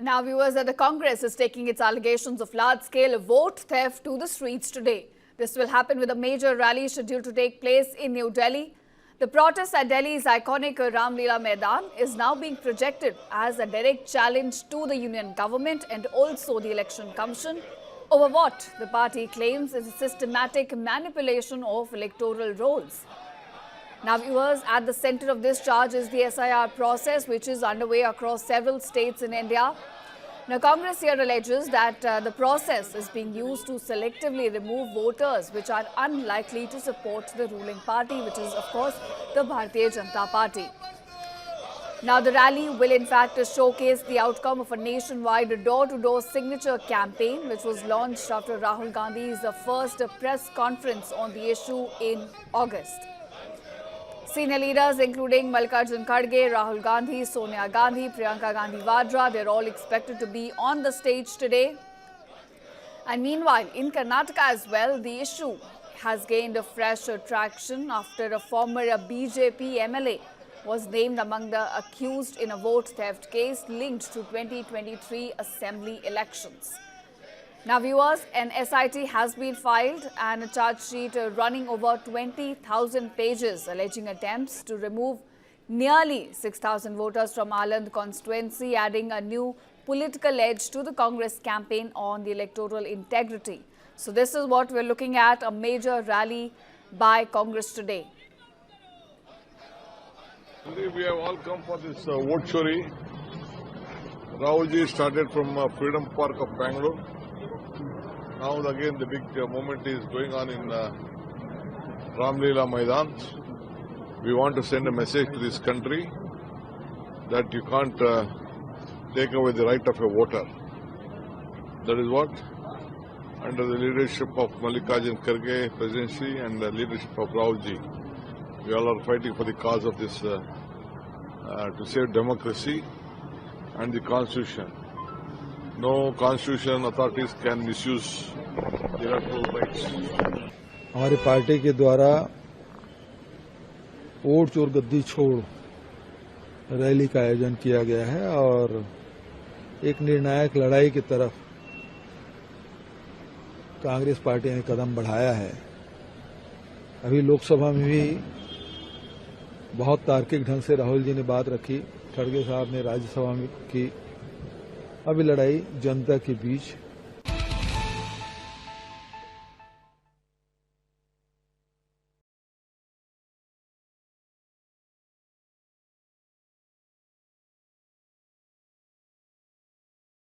Now, viewers, that the Congress is taking its allegations of large-scale vote theft to the streets today. This will happen with a major rally scheduled to take place in New Delhi. The protest at Delhi's iconic Ram Leela Maidan is now being projected as a direct challenge to the union government and also the Election Commission over what the party claims is a systematic manipulation of electoral rolls. Now, viewers, at the center of this charge is the SIR process, which is underway across several states in India. Now, Congress here alleges that the process is being used to selectively remove voters which are unlikely to support the ruling party, which is, of course, the Bharatiya Janata Party. Now, the rally will in fact showcase the outcome of a nationwide door-to-door signature campaign, which was launched after Rahul Gandhi's first press conference on the issue in August. Senior leaders including Mallikarjun Kharge, Rahul Gandhi, Sonia Gandhi, Priyanka Gandhi Vadra, they're all expected to be on the stage today. And meanwhile, in Karnataka as well, the issue has gained a fresh traction after a former BJP MLA was named among the accused in a vote theft case linked to 2023 assembly elections. Now, viewers, an SIT has been filed and a charge sheet running over 20,000 pages alleging attempts to remove nearly 6,000 voters from Aland constituency, adding a new political edge to the Congress campaign on the electoral integrity. So this is what we're looking at, a major rally by Congress today. We have all come for this vote chori. Rahulji started from Freedom Park of Bangalore. Now again the big moment is going on in Ram Leela Maidan. We want to send a message to this country that you can't take away the right of a voter. That is what, under the leadership of Mallikarjun Kharge presidency and the leadership of Rahulji, we all are fighting for the cause of this to save democracy and the constitution. No constitution authorities can misuse the electoral rights. हमारी party के द्वारा vote चोर गद्दी छोड़ rally का आयोजन किया गया है और एक निर्णायक लड़ाई की तरफ कांग्रेस पार्टी ने कदम बढ़ाया है। अभी लोकसभा में भी बहुत तार्किक ढंग से राहुल जी ने बात रखी, खड़गे साहब ने राज्यसभा में की। अभी लड़ाई जनता के बीच